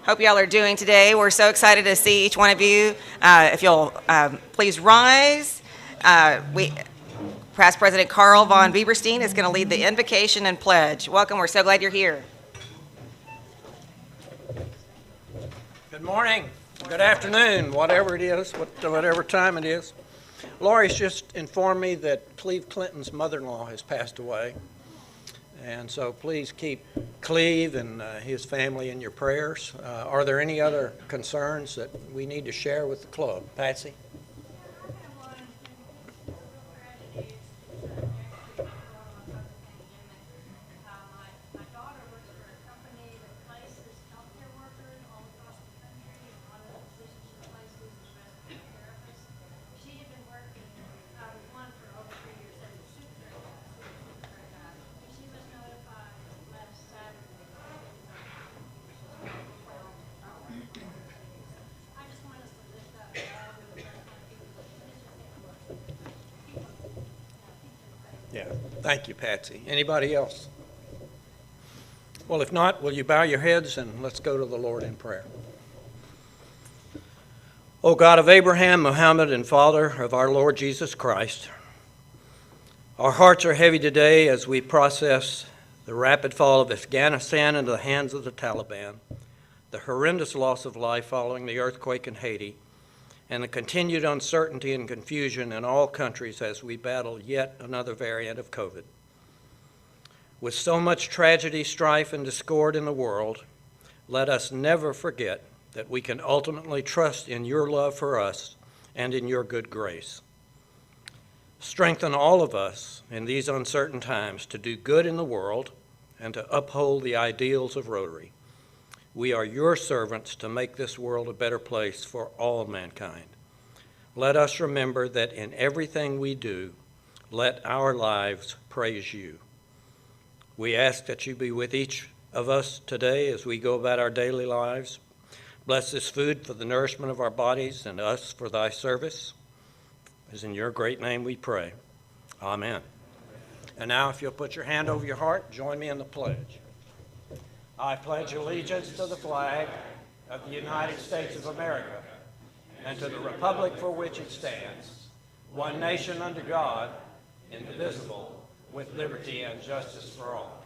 Hope y'all are doing today. We're so excited to see each one of you. If you'll please rise. Past President KARL von BIEBERSTEIN is going to lead the invocation and pledge. Welcome. We're so glad you're here. Good morning. Good afternoon, whatever it is, whatever time it is. Lori's just informed me that Cleve Clinton's mother-in-law has passed away. And so please keep Cleve and his family in your prayers. Are there any other concerns that we need to share with the club? Patsy? Yeah, thank you, Patsy. Anybody else? Well, if not, will you bow your heads and let's go to the Lord in prayer. O God of Abraham, Muhammad, and Father of our Lord Jesus Christ, our hearts are heavy today as we process the rapid fall of Afghanistan into the hands of the Taliban, the horrendous loss of life following the earthquake in Haiti, and the continued uncertainty and confusion in all countries as we battle yet another variant of COVID. With so much tragedy, strife, and discord in the world, let us never forget that we can ultimately trust in your love for us and in your good grace. Strengthen all of us in these uncertain times to do good in the world and to uphold the ideals of Rotary. We are your servants to make this world a better place for all mankind. Let us remember that in everything we do, let our lives praise you. We ask that you be with each of us today as we go about our daily lives. Bless this food for the nourishment of our bodies and us for thy service. As in your great name we pray. Amen. And now if you'll put your hand over your heart, join me in the pledge. I pledge allegiance to the flag of the United States of America and to the republic for which it stands, one nation under God, indivisible, with liberty and justice for all.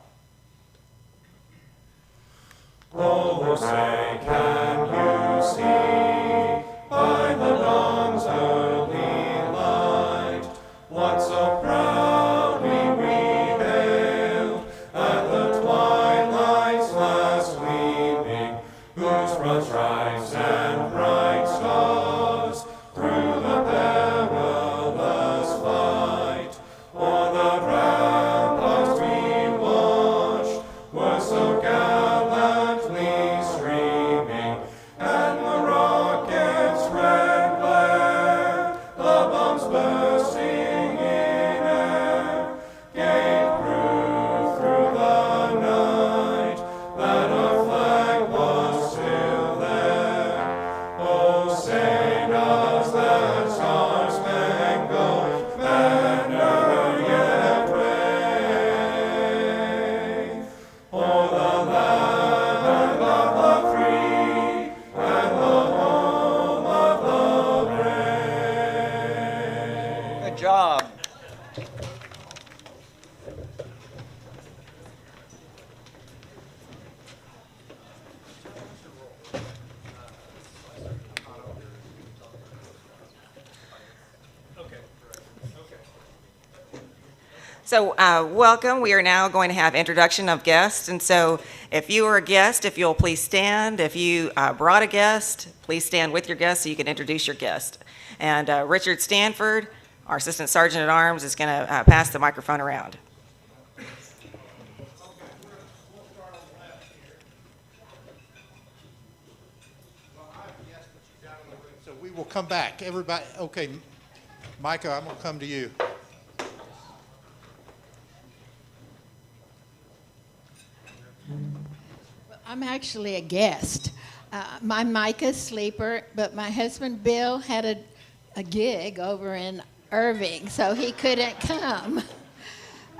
Oh, say, can you see by the dawn's early light what so proudly we hailed at the twilight's last gleaming, whose broad stripes and bright stars through the perilous fight o'er the ramparts we watched were so gallantly streaming, and the rockets' red glare, the bombs bursting in air, gave proof through the night that our flag was still there. Oh, say does that star-spangled banner yet wave o'er the land of the free and the home of the brave? Good job. So welcome. We are now going to have introduction of guests. And so if you are a guest, if you'll please stand. If you brought a guest, please stand with your guest so you can introduce your guest. And Richard Stanford, our Assistant Sergeant at Arms, is going to pass the microphone around. So we will come back. Everybody, okay, Micah, I'm going to come to you. I'm actually a guest. My Micah's sleeper, but my husband Bill had a gig over in Irving, so he couldn't come.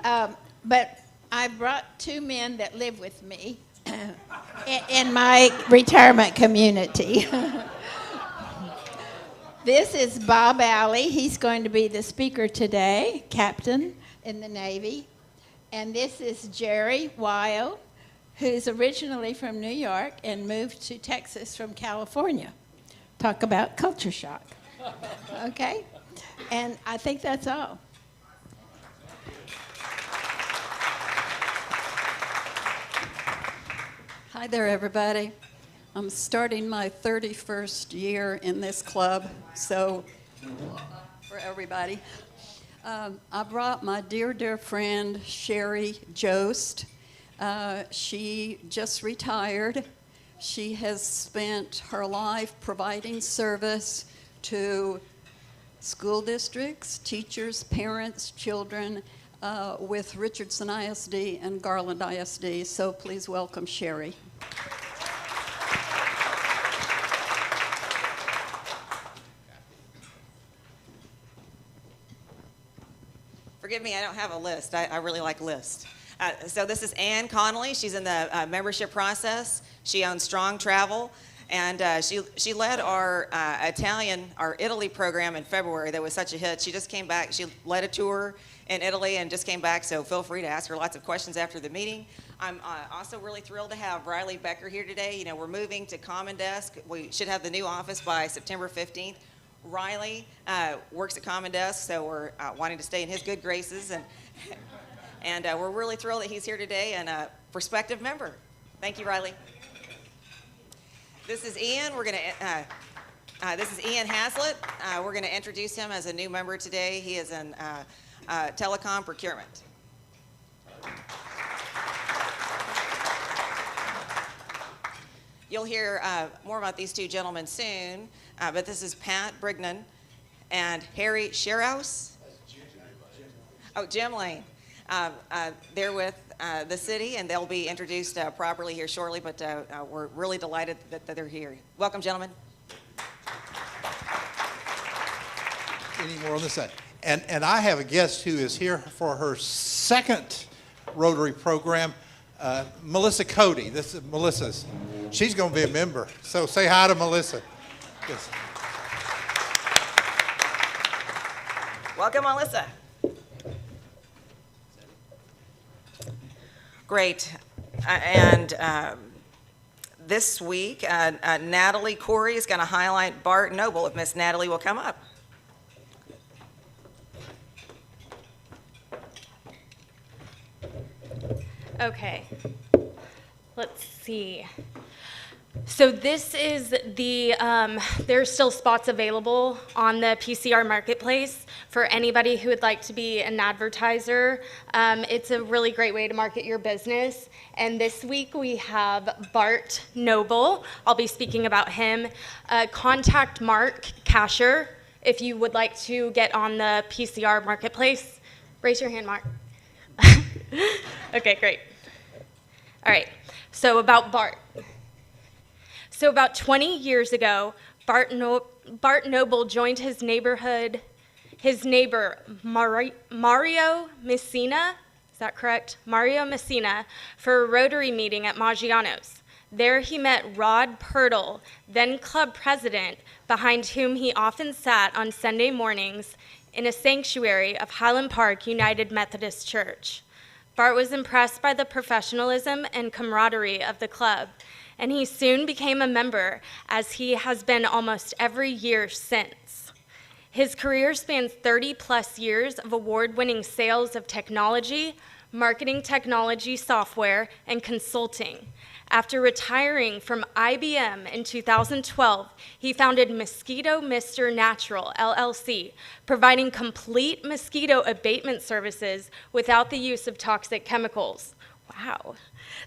But I brought two men that live with me. in my retirement community. This is Bob ALLEE. He's going to be the speaker today, captain in the Navy. And this is Jerry Weil, who's originally from New York and moved to Texas from California. Talk about culture shock. Okay? And I think that's all. Hi there, everybody. I'm starting my 31st year in this club, so for everybody. I brought my dear friend, Sherry Jost. She just retired. She has spent her life providing service to school districts, teachers, parents, children, with Richardson ISD and Garland ISD. So please welcome Sherry. Forgive me, I don't have a list. I really like lists. So this is Ann Connolly. She's in the membership process. She owns Strong Travel, and she led our Italy program in February. That was such a hit. She just came back. She led a tour in Italy and just came back, so feel free to ask her lots of questions after the meeting. I'm also really thrilled to have Riley Becker here today. You know, we're moving to Common Desk. We should have the new office by September 15th. Riley works at Common Desk, so we're wanting to stay in his good graces, and we're really thrilled that he's here today and a prospective member. Thank you, Riley. This is Ian. This is Ian HAZLETT. We're going to introduce him as a new member today. He is in telecom procurement. You'll hear more about these two gentlemen soon, but this is Pat Brignon and Harry Sherhouse. Oh, Jim Lane. They're with the city, and they'll be introduced properly here shortly, but we're really delighted that they're here. Welcome, gentlemen. Any more on this side? And I have a guest who is here for her second Rotary program, Melissa Cody. This is Melissa's. She's going to be a member. So say hi to Melissa. Yes. Welcome, Melissa. Great. This week, NATALIE COURIE is going to highlight BART Noble. If Miss NATALIE will come up. Okay, let's see. So this is the, there's still spots available on the PCR marketplace for anybody who would like to be an advertiser. It's a really great way to market your business. And this week we have Bart Noble. I'll be speaking about him. Contact Mark Casher if you would like to get on the PCR marketplace. Raise your hand, Mark. Okay, great. All right, so about Bart. So about 20 years ago, Bart Noble joined his neighbor Mario Messina, is that correct? Mario Messina, for a Rotary meeting at Maggiano's. There he met Rod Pirtle, then club president, behind whom he often sat on Sunday mornings in a sanctuary of Highland Park United Methodist Church. Bart was impressed by the professionalism and camaraderie of the club, and he soon became a member, as he has been almost every year since. His career spans 30-plus years of award-winning sales of technology, marketing technology software, and consulting. After retiring from IBM in 2012, he founded Mosquito Mr. Natural, LLC, providing complete mosquito abatement services without the use of toxic chemicals. Wow.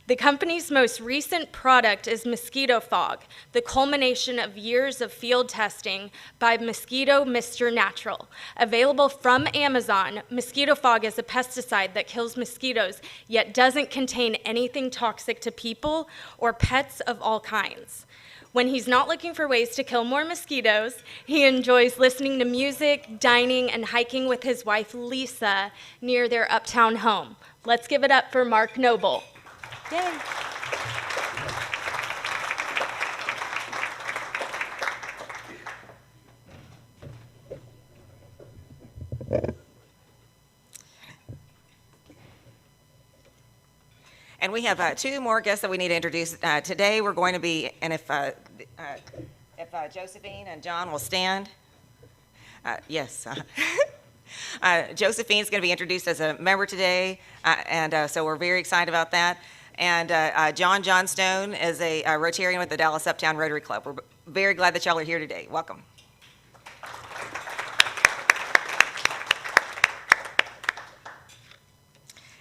The company's most recent product is Mosquito Fog, the culmination of years of field testing by Mosquito Mr. Natural. Available from Amazon, Mosquito Fog is a pesticide that kills mosquitoes, yet doesn't contain anything toxic to people or pets of all kinds. When he's not looking for ways to kill more mosquitoes, he enjoys listening to music, dining, and hiking with his wife, Lisa, near their uptown home. Let's give it up for Mark Noble. Yay. And we have two more guests that we need to introduce. Today we're going to be, and if Josephine and John will stand. Yes. Josephine is going to be introduced as a member today, and so we're very excited about that. And John Johnstone is a Rotarian with the Dallas Uptown Rotary Club. We're very glad that y'all are here today. Welcome.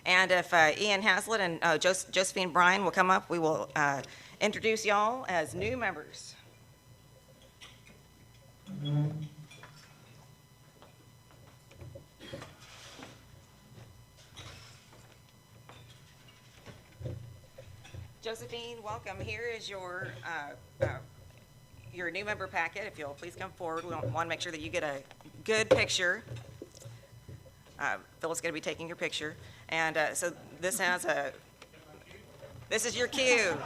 And if Ian Hazlett and Josephine Bryan will come up, we will introduce y'all as new members. Josephine, welcome. Here is your new member packet. If you'll please come forward, we want to make sure that you get a good picture. Phyllis is going to be taking your picture. And so this is your cue.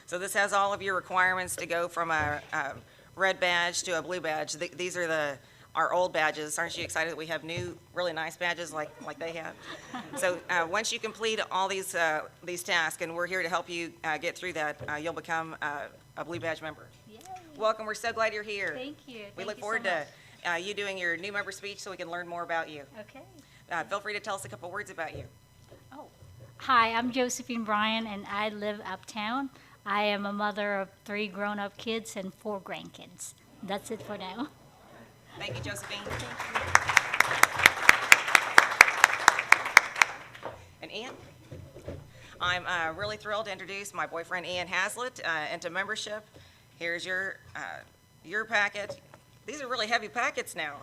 So this has all of your requirements to go from a red badge to a blue badge. These are our old badges. Aren't you excited that we have new, really nice badges like they have? So once you complete all these tasks, and we're here to help you get through that, you'll become a blue badge member. Yay. Welcome. We're so glad you're here. Thank you. We look forward to you doing your new member speech so we can learn more about you. Okay. Feel free to tell us a couple words about you. Oh. Hi, I'm Josephine Bryan, and I live uptown. I am a mother of 3 grown-up kids and 4 grandkids. That's it for now. Thank you, Josephine. And Ian? I'm really thrilled to introduce my boyfriend Ian Hazlett into membership. Here's your packet. These are really heavy packets now.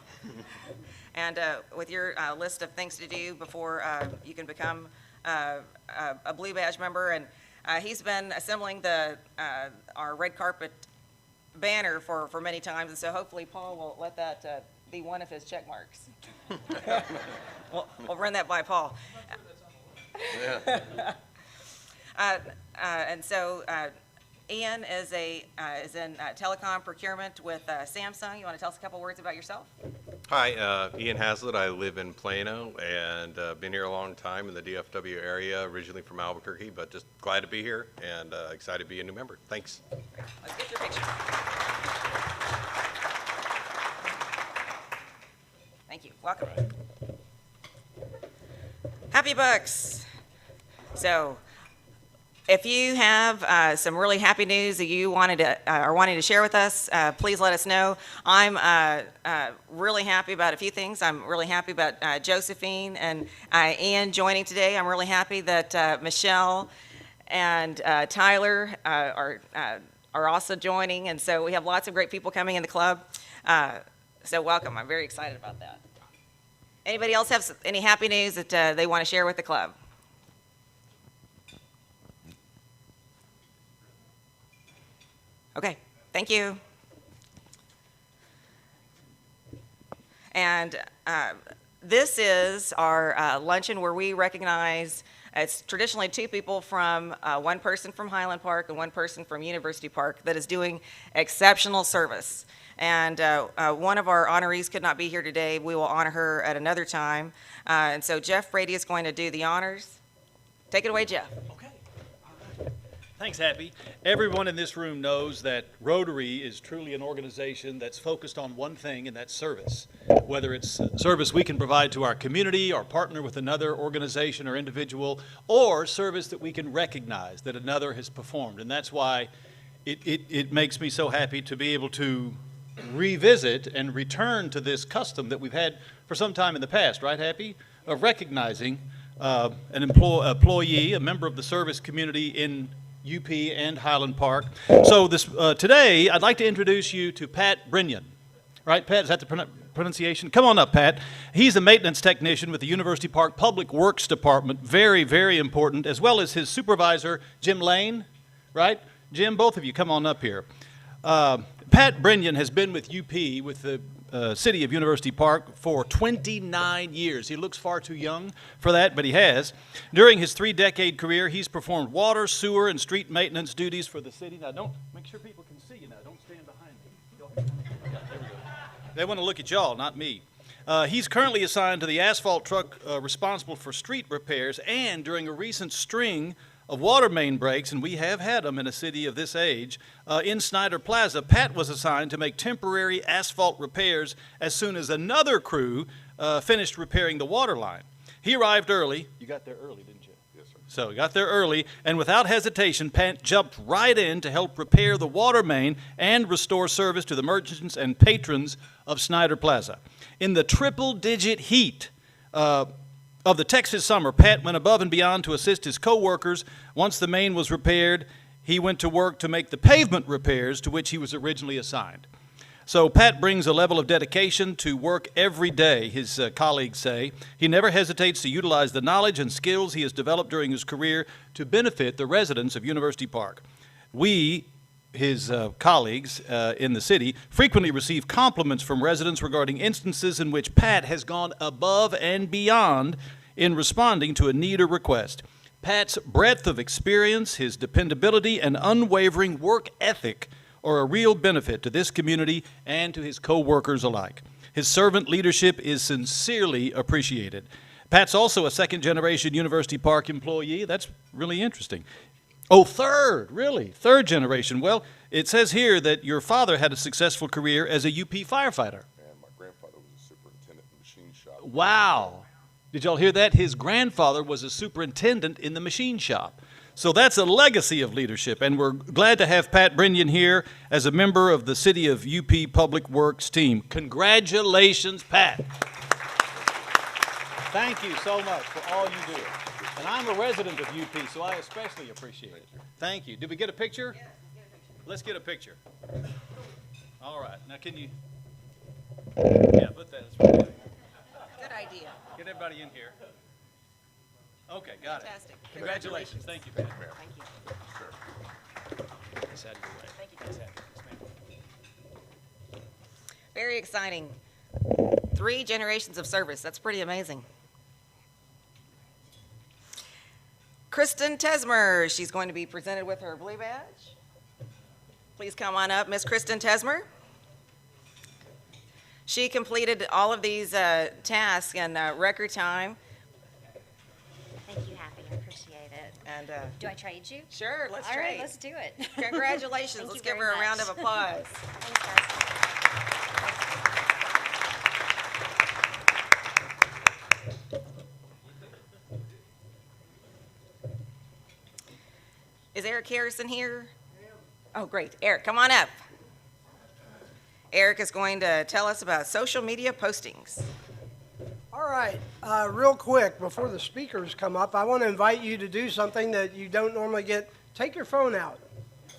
And with your list of things to do before you can become a blue badge member. And he's been assembling our red carpet banner for many times, and so hopefully Paul will let that be one of his check marks. We'll run that by Paul. And so Ian is in telecom procurement with Samsung. You want to tell us a couple words about yourself? Hi, Ian Hazlett. I live in Plano and been here a long time in the DFW area, originally from Albuquerque, but just glad to be here and excited to be a new member. Thanks. Let's get your picture. Thank you. Welcome. Happy Bucks. So, if you have some really happy news that you wanting to share with us, please let us know. I'm really happy about a few things. I'm really happy about Josephine and Ian joining today. I'm really happy that Michelle and Tyler are also joining, and so we have lots of great people coming in the club. So welcome. I'm very excited about that. Anybody else have any happy news that they want to share with the club? Okay, thank you. And this is our luncheon where we recognize, it's traditionally 2 people from, 1 person from Highland Park and 1 person from University Park that is doing exceptional service. And one of our honorees could not be here today. We will honor her at another time. And so Jeff Brady is going to do the honors. Take it away, Jeff. Okay. All right. Thanks, Happy. Everyone in this room knows that Rotary is truly an organization that's focused on one thing, and that's service. Whether it's service we can provide to our community or partner with another organization or individual, or service that we can recognize that another has performed. And that's why it makes me so happy to be able to revisit and return to this custom that we've had for some time in the past, right, Happy? Of recognizing an employee, a member of the service community in UP and Highland Park. So today, I'd like to introduce you to Pat BRYGNON. Right, Pat, is that the pronunciation? Come on up, Pat. He's a maintenance technician with the University Park Public Works Department. Very, very important, as well as his supervisor, Jim Lane. Right? Jim, both of you, come on up here. Pat BRYGNON has been with UP, with the city of University Park, for 29 years. He looks far too young for that, but he has. During his 3-decade career, he's performed water, sewer, and street maintenance duties for the city. Now, make sure people can see you now. Don't stand behind me. Yeah, there we go. They want to look at y'all, not me. He's currently assigned to the asphalt truck responsible for street repairs, and during a recent string of water main breaks, and we have had them in a city of this age, in Snyder Plaza, Pat was assigned to make temporary asphalt repairs as soon as another crew finished repairing the water line. He arrived early. You got there early, didn't you? Yes, sir. So he got there early, and without hesitation, Pat jumped right in to help repair the water main and restore service to the merchants and patrons of Snyder Plaza. In the triple-digit heat of the Texas summer, Pat went above and beyond to assist his co-workers. Once the main was repaired, he went to work to make the pavement repairs to which he was originally assigned. So Pat brings a level of dedication to work every day, his colleagues say. He never hesitates to utilize the knowledge and skills he has developed during his career to benefit the residents of University Park. We, his colleagues in the city, frequently receive compliments from residents regarding instances in which Pat has gone above and beyond in responding to a need or request. Pat's breadth of experience, his dependability, and unwavering work ethic are a real benefit to this community and to his co-workers alike. His servant leadership is sincerely appreciated. Pat's also a second-generation University Park employee. That's really interesting. Oh, third generation. Well, it says here that your father had a successful career as a UP firefighter. And my grandfather was a superintendent in the machine shop. Wow. Did y'all hear that? His grandfather was a superintendent in the machine shop. So that's a legacy of leadership, and we're glad to have Pat BRIGNON here as a member of the City of UP Public Works team. Congratulations, Pat. Thank you so much for all you do. And I'm a resident of UP, so I especially appreciate it. Thank you. Did we get a picture? Yes, let's get a picture. All right. Now, can you? Yeah, put that. Good idea. Get everybody in here. Okay, got Fantastic. it. Congratulations. Thank you, Pat. Thank you. This out of your way. Thank you. Yes, ma'am. Very exciting. 3 generations of service. That's pretty amazing. Kristen Tesmer. She's going to be presented with her blue badge. Please come on up, Miss Kristen Tesmer. She completed all of these tasks in record time. Thank you, Happy. I appreciate it. And Do I trade you? sure, let's All trade. right, let's do it. Congratulations. Thank Let's you give very her a round much. of applause. Thanks, guys. Is Eric Harrison here? Oh, great. Eric, come on up. Eric is going to tell us about social media postings. All right, real quick, before the speakers come up, I want to invite you to do something that you don't normally get. Take your phone out.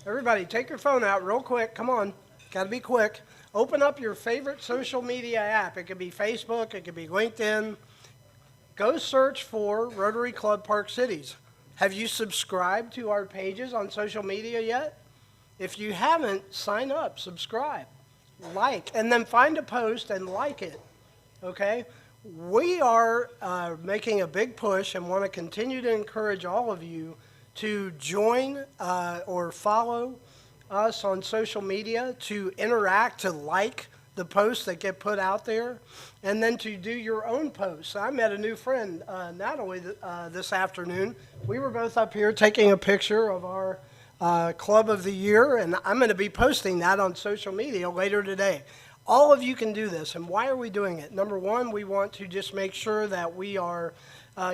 Everybody, take your phone out real quick. Come on, got to be quick. Open up your favorite social media app. It could be Facebook, it could be LinkedIn. Go search for Rotary Club Park Cities. Have you subscribed to our pages on social media yet? If you haven't, sign up, subscribe, like, and then find a post and like it, okay? We are making a big push and want to continue to encourage all of you to join or follow us on social media, to interact, to like the posts that get put out there, and then to do your own posts. I met a new friend, Natalie, this afternoon. We were both up here taking a picture of our Club of the Year, and I'm going to be posting that on social media later today. All of you can do this, and why are we doing it? Number one, we want to just make sure that we are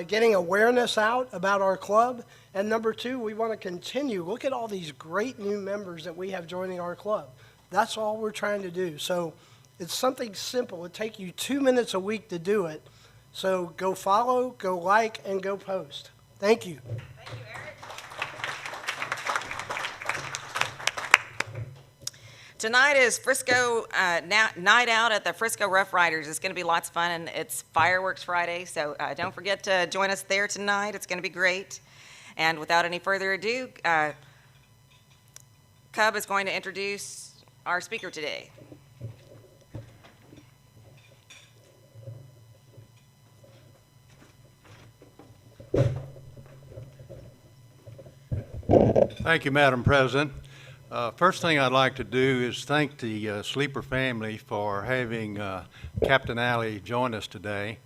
getting awareness out about our club, and number two, we want to continue. Look at all these great new members that we have joining our club. That's all we're trying to do. So it's something simple. It'll take you 2 minutes a week to do it. So go follow, go like, and go post. Thank you. Thank you, Eric. Tonight is Frisco night out at the Frisco Rough Riders. It's going to be lots of fun, and it's Fireworks Friday, so don't forget to join us there tonight. It's going to be great. And without any further ado, Cub is going to introduce our speaker today. Thank you, Madam President. First thing I'd like to do is thank the Sleeper family for having Captain ALLEE join us today.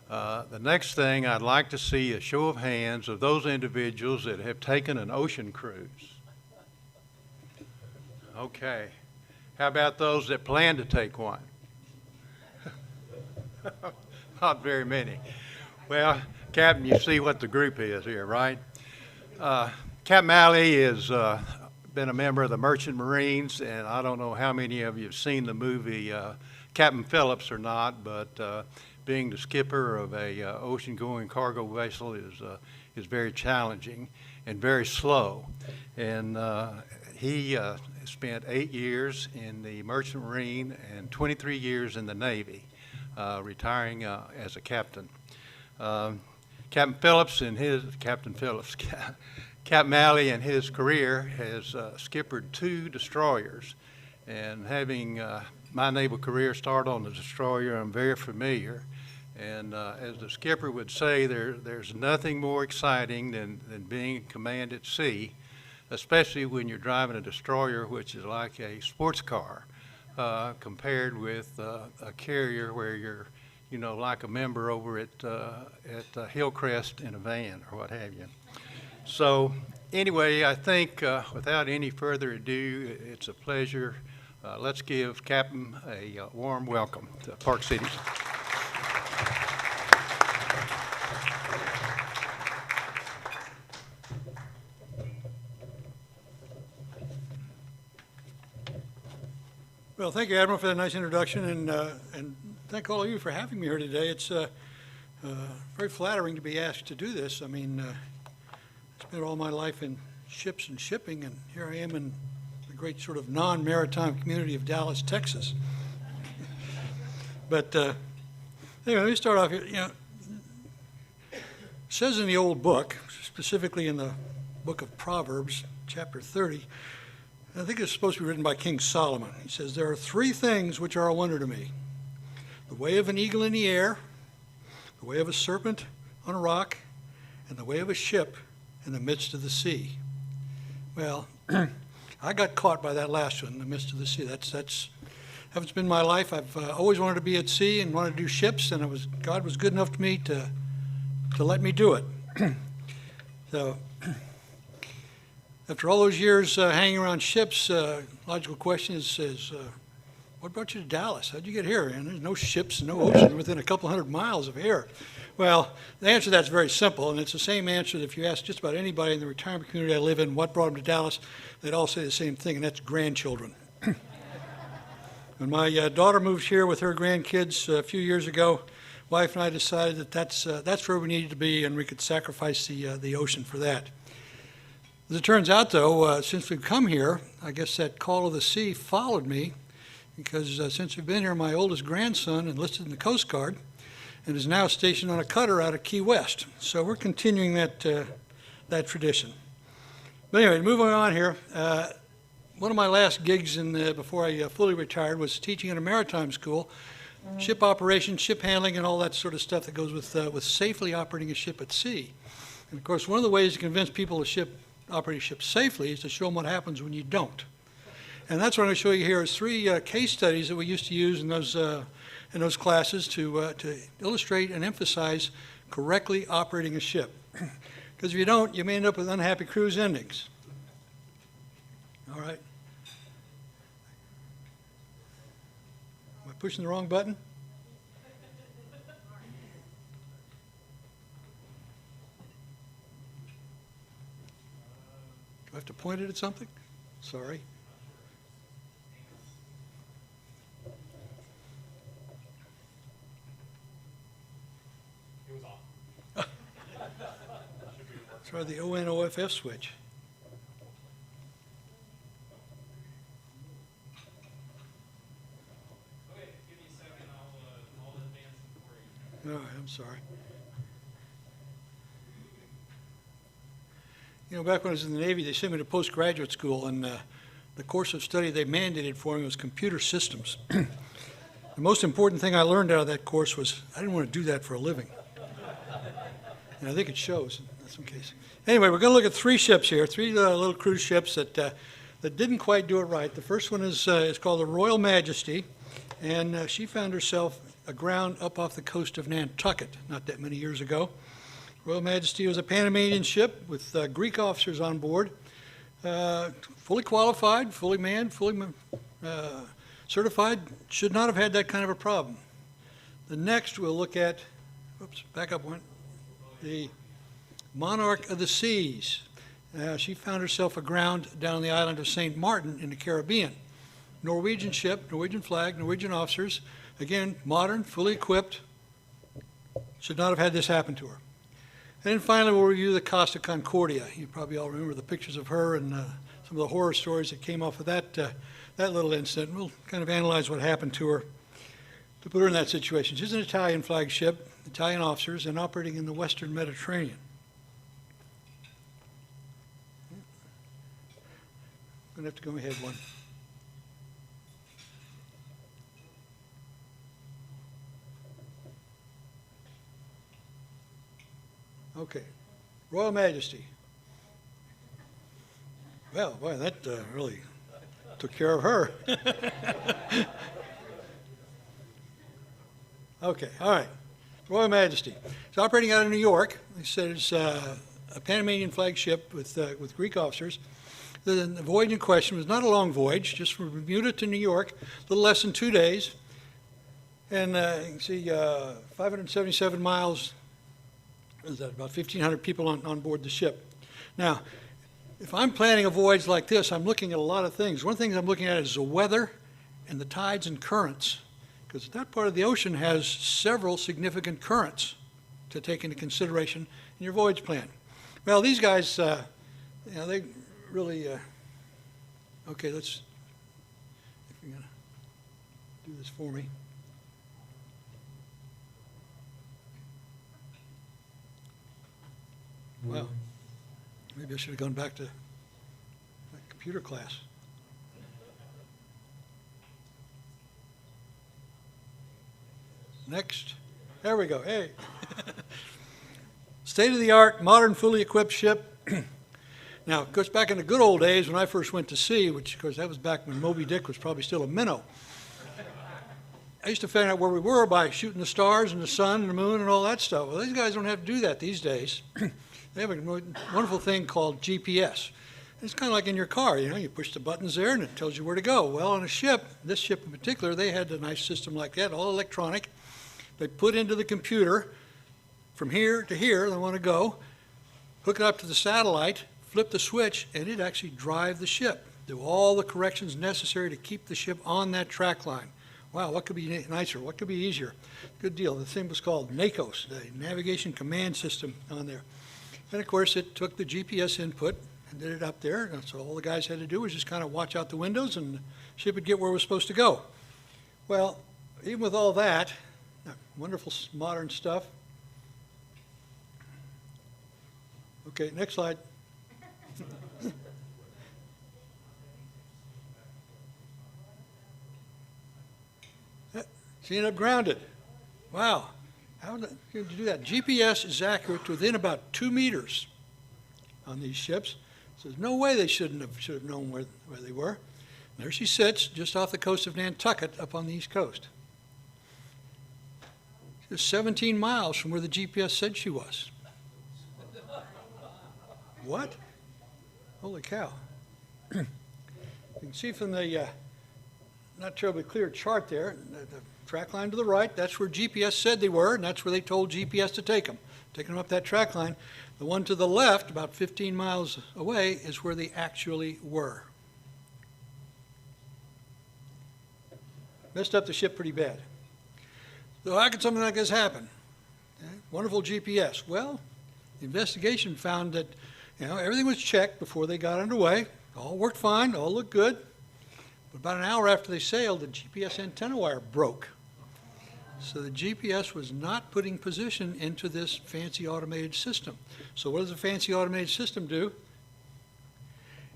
The next thing, I'd like to see a show of hands of those individuals that have taken an ocean cruise. Okay. How about those that plan to take one? Not very many. Well, Captain, you see what the group is here, right? Captain ALLEE has been a member of the Merchant Marines, and I don't know how many of you have seen the movie Captain Phillips or not, but being the skipper of a ocean-going cargo vessel is very challenging and very slow. And he spent 8 years in the Merchant Marine and 23 years in the Navy, retiring as a captain. Captain ALLEE in his career has skippered 2 destroyers, and having my naval career start on the destroyer, I'm very familiar. And as the skipper would say, there's nothing more exciting than being in command at sea, especially when you're driving a destroyer, which is like a sports car, compared with a carrier where you're, you know, like a member over at Hillcrest in a van or what have you. So anyway, I think without any further ado, it's a pleasure. Let's give Captain a warm welcome to Park Cities. Well, thank you, Admiral, for that nice introduction, and thank all of you for having me here today. It's very flattering to be asked to do this. I mean, I spent all my life in ships and shipping, and here I am in the great sort of non-maritime community of Dallas, Texas. But anyway, let me start off here. You know, it says in the old book, specifically in the book of Proverbs, chapter 30, I think it's supposed to be written by King Solomon. He says, "There are 3 things which are a wonder to me: the way of an eagle in the air, the way of a serpent on a rock, and the way of a ship in the midst of the sea." Well, I got caught by that last one, in the midst of the sea. That's been my life. I've always wanted to be at sea and wanted to do ships, and God was good enough to me to let me do it. So after all those years hanging around ships, logical question is what brought you to Dallas? How'd you get here? And there's no ships, no ocean within a couple hundred miles of here. Well, the answer to that's very simple, and it's the same answer that if you ask just about anybody in the retirement community I live in what brought them to Dallas, they'd all say the same thing, and that's grandchildren. When my daughter moved here with her grandkids a few years ago, wife and I decided that that's where we needed to be, and we could sacrifice the ocean for that. As it turns out, though, since we've come here, I guess that call of the sea followed me, because since we've been here, my oldest grandson enlisted in the Coast Guard and is now stationed on a cutter out of Key West. So we're continuing that tradition. But anyway, moving on here, one of my last gigs before I fully retired was teaching at a maritime school, ship operations, ship handling, and all that sort of stuff that goes with safely operating a ship at sea. And of course, one of the ways to convince people to operate a ship safely is to show them what happens when you don't. And that's what I'm going to show you here is 3 case studies that we used to use in those classes to illustrate and emphasize correctly operating a ship. Because if you don't, you may end up with unhappy cruise endings. All right. Am I pushing the wrong button? Do I have to point it at something? Sorry. It was on. Try the on/off switch. Okay, give me a second. I'll advance it for you. All right, I'm sorry. You know, back when I was in the Navy, they sent me to postgraduate school, and the course of study they mandated for me was computer systems. The most important thing I learned out of that course was I didn't want to do that for a living. And I think it shows in some cases. Anyway, we're going to look at 3 ships here, 3 little cruise ships that that didn't quite do it right. The first one is called the Royal Majesty, and she found herself aground up off the coast of Nantucket not that many years ago. Royal Majesty was a Panamanian ship with Greek officers on board, fully qualified, fully manned, fully certified, should not have had that kind of a problem. The next we'll look at, oops, back up one, the Monarch of the Seas. She found herself aground down on the island of St. Martin in the Caribbean. Norwegian ship, Norwegian flag, Norwegian officers, again, modern, fully equipped, should not have had this happen to her. And then finally, we'll review the Costa Concordia. You probably all remember the pictures of her and some of the horror stories that came off of that little incident. We'll kind of analyze what happened to her to put her in that situation. She's an Italian flagship, Italian officers, and operating in the Western Mediterranean. I'm going to have to go ahead one. Okay, Royal Majesty. Well, boy, that really took care of her. Okay, all right. Royal Majesty. It's operating out of New York. They said it's a Panamanian flagship with Greek officers. The voyage in question was not a long voyage, just from Bermuda to New York, a little less than 2 days. And you can see 577 miles. Is that about 1,500 people on board the ship. Now, if I'm planning a voyage like this, I'm looking at a lot of things. One of the things I'm looking at is the weather and the tides and currents, because that part of the ocean has several significant currents to take into consideration in your voyage plan. Well, these guys, they really, okay, let's, if you're going to do this for me. Wow, maybe I should have gone back to my computer class. Next, there we go, hey. State-of-the-art, modern, fully equipped ship. Now, of course, back in the good old days when I first went to sea, which of course that was back when Moby Dick was probably still a minnow, I used to find out where we were by shooting the stars and the sun and the moon and all that stuff. Well, these guys don't have to do that these days. They have a wonderful thing called GPS. It's kind of like in your car, you push the buttons there and it tells you where to go. Well, on a ship, this ship in particular, they had a nice system like that, all electronic. They put into the computer from here to here, they want to go, hook it up to the satellite, flip the switch, and it'd actually drive the ship, do all the corrections necessary to keep the ship on that track line. Wow, what could be nicer? What could be easier? Good deal. The thing was called NACOS, the Navigation Command System on there. And of course, it took the GPS input and did it up there. And so all the guys had to do was just kind of watch out the windows and the ship would get where it was supposed to go. Well, even with all that, wonderful modern stuff. Okay, next slide. She ended up grounded. Wow. How did you do that? GPS is accurate to within about 2 meters on these ships. So there's no way they should have known where they were. And there she sits just off the coast of Nantucket up on the east coast. She was 17 miles from where the GPS said she was. What? Holy cow. You can see from the not terribly clear chart there, the track line to the right, that's where GPS said they were, and that's where they told GPS to take them. Taking them up that track line. The one to the left, about 15 miles away, is where they actually were. Messed up the ship pretty bad. So how could something like this happen? Okay. Wonderful GPS. Well, the investigation found that everything was checked before they got underway. All worked fine, all looked good. But about an hour after they sailed, the GPS antenna wire broke. So the GPS was not putting position into this fancy automated system. So what does a fancy automated system do?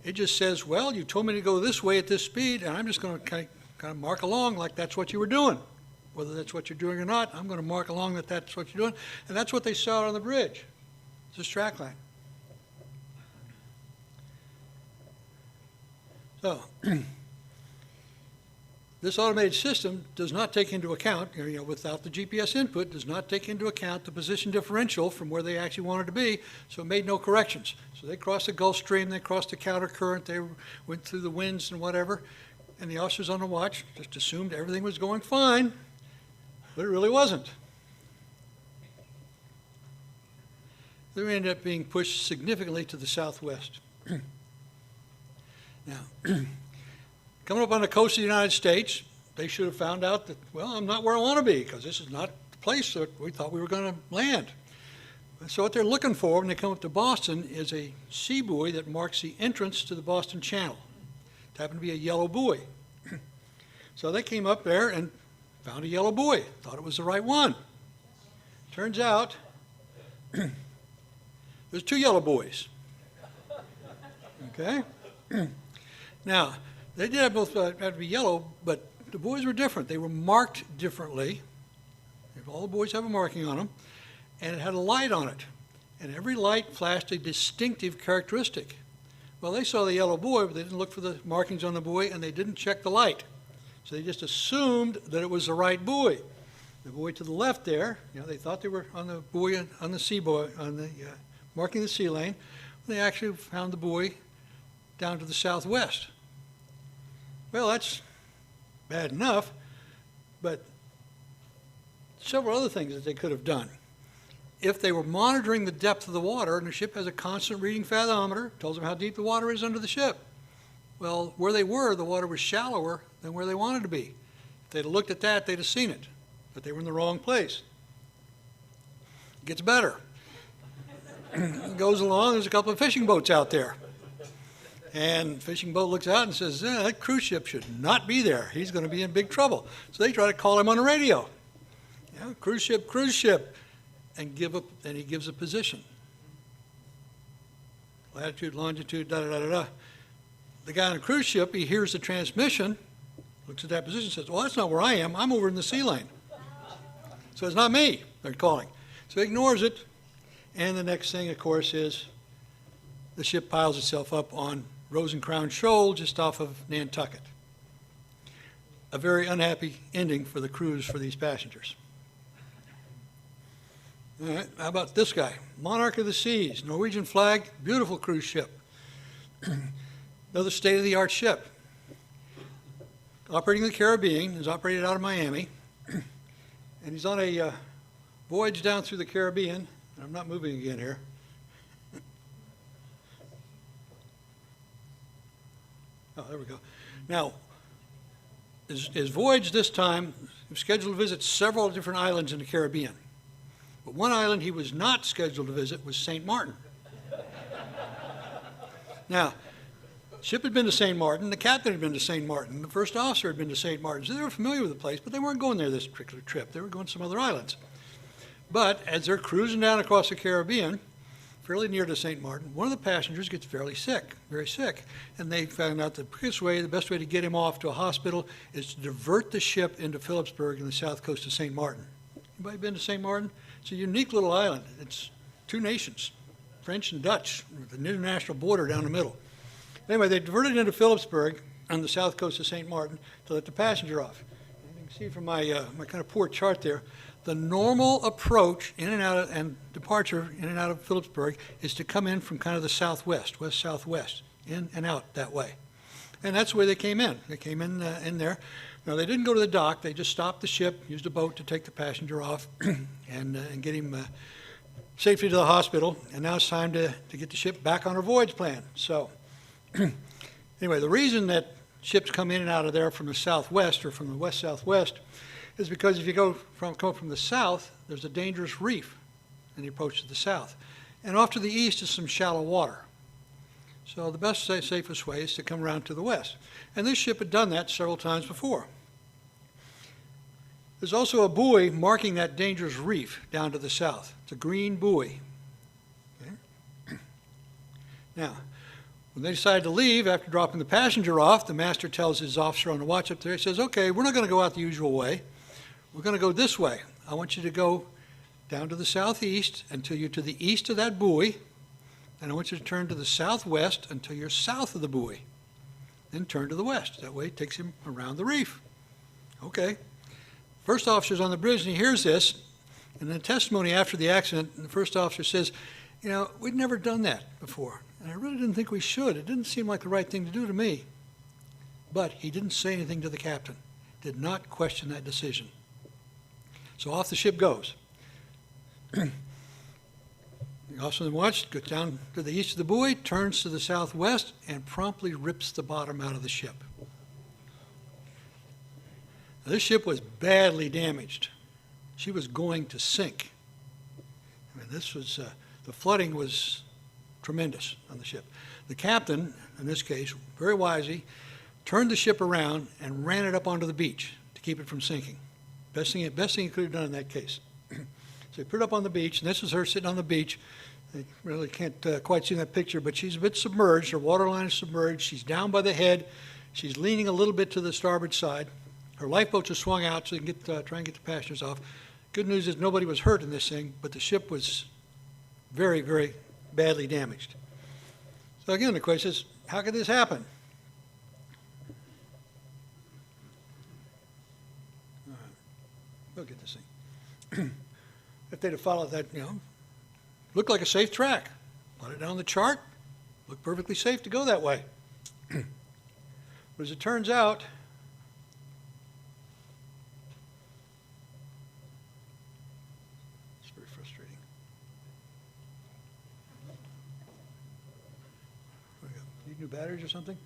It just says, well, you told me to go this way at this speed, and I'm just going to kind of mark along like that's what you were doing. Whether that's what you're doing or not, I'm going to mark along that that's what you're doing. And that's what they saw on the bridge. It's this track line. So, this automated system does not take into account, without the GPS input, does not take into account the position differential from where they actually wanted to be, so it made no corrections. So they crossed the Gulf Stream, they crossed the counter current, they went through the winds and whatever, and the officers on the watch just assumed everything was going fine, but it really wasn't. They ended up being pushed significantly to the southwest. Now, coming up on the coast of the United States, they should have found out that, well, I'm not where I want to be, because this is not the place that we thought we were going to land. So what they're looking for when they come up to Boston is a sea buoy that marks the entrance to the Boston Channel. It happened to be a yellow buoy. So they came up there and found a yellow buoy, thought it was the right one. Turns out there's two yellow buoys. Okay? Now, they did have both have to be yellow, but the buoys were different. They were marked differently. All the buoys have a marking on them, and it had a light on it. And every light flashed a distinctive characteristic. Well, they saw the yellow buoy, but they didn't look for the markings on the buoy, and they didn't check the light. So they just assumed that it was the right buoy. The buoy to the left there, they thought they were on the buoy, on the sea buoy, on the marking the sea lane. They actually found the buoy down to the southwest. Well, that's bad enough, but several other things that they could have done. If they were monitoring the depth of the water, and the ship has a constant reading fathometer, tells them how deep the water is under the ship. Well, where they were, the water was shallower than where they wanted to be. If they'd have looked at that, they'd have seen it, but they were in the wrong place. It gets better. It goes along, there's a couple of fishing boats out there. And the fishing boat looks out and says, that cruise ship should not be there. He's going to be in big trouble. So they try to call him on the radio. Cruise ship, and he gives a position. Latitude, longitude, da-da-da-da-da. The guy on the cruise ship, he hears the transmission, looks at that position, says, well, that's not where I am. I'm over in the sea lane. So it's not me they're calling. So he ignores it. And the next thing, of course, is the ship piles itself up on Rose and Crown Shoal just off of Nantucket. A very unhappy ending for the cruise for these passengers. All right, how about this guy? Monarch of the Seas, Norwegian flag, beautiful cruise ship. Another state-of-the-art ship. Operating in the Caribbean, is operated out of Miami. And he's on a voyage down through the Caribbean. I'm not moving again here. Oh, there we go. Now, his voyage this time, he was scheduled to visit several different islands in the Caribbean. But one island he was not scheduled to visit was St. Martin. Now, the ship had been to St. Martin, the captain had been to St. Martin, the first officer had been to St. Martin, so they were familiar with the place, but they weren't going there this particular trip. They were going to some other islands. But as they're cruising down across the Caribbean, fairly near to St. Martin, one of the passengers gets very sick, and they found out the best way to get him off to a hospital is to divert the ship into Phillipsburg in the south coast of St. Martin. Anybody been to St. Martin? It's a unique little island. It's two nations, French and Dutch, with an international border down the middle. Anyway, they diverted into Phillipsburg on the south coast of St. Martin to let the passenger off. You can see from my kind of poor chart there, the normal approach in and out of, and departure in and out of Phillipsburg is to come in from kind of the southwest, west-southwest, in and out that way. And that's the way they came in. They came in there. Now, they didn't go to the dock. They just stopped the ship, used a boat to take the passenger off and get him safely to the hospital. And now it's time to get the ship back on her voyage plan. So anyway, the reason that ships come in and out of there from the southwest or from the west-southwest is because if you come from the south, there's a dangerous reef in the approach to the south. And off to the east is some shallow water. So the best, safest way is to come around to the west. And this ship had done that several times before. There's also a buoy marking that dangerous reef down to the south. It's a green buoy. Okay. Now, when they decide to leave after dropping the passenger off, the master tells his officer on the watch up there, he says, okay, we're not going to go out the usual way. We're going to go this way. I want you to go down to the southeast until you're to the east of that buoy, and I want you to turn to the southwest until you're south of the buoy. then turn to the west. That way it takes him around the reef. Okay. First officer's on the bridge and he hears this, and in the testimony after the accident, the first officer says, you know, we'd never done that before, and I really didn't think we should. It didn't seem like the right thing to do to me. But he didn't say anything to the captain, did not question that decision. So off the ship goes. The officer on the watch goes down to the east of the buoy, turns to the southwest, and promptly rips the bottom out of the ship. Now, this ship was badly damaged. She was going to sink. I mean, this was, the flooding was tremendous on the ship. The captain, in this case, very wisely, turned the ship around and ran it up onto the beach to keep it from sinking. Best thing he could have done in that case. So he put it up on the beach, and this is her sitting on the beach. You really can't quite see that picture, but she's a bit submerged. Her waterline is submerged. She's down by the head. She's leaning a little bit to the starboard side. Her lifeboats are swung out so they can try and get the passengers off. Good news is nobody was hurt in this thing, but the ship was very, very badly damaged. So again, the question is, how could this happen? All right. We'll get this thing. If they'd have followed that, you know, looked like a safe track. Put it down the chart, looked perfectly safe to go that way. But as it turns out, it's very frustrating. Need new batteries or something?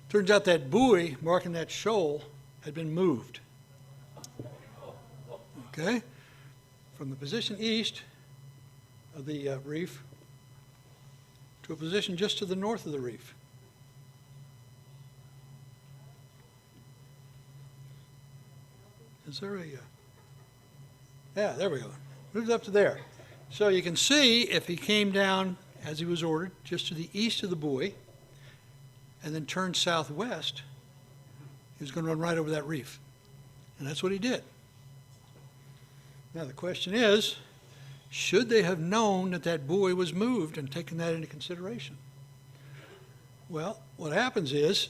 Turns out that buoy marking that shoal had been moved. Okay? From the position east of the reef to a position just to the north of the reef. Is there a, yeah, there we go. Moved up to there. So you can see if he came down as he was ordered, just to the east of the buoy, and then turned southwest, he was going to run right over that reef. And that's what he did. Now the question is, should they have known that that buoy was moved and taken that into consideration? Well, what happens is,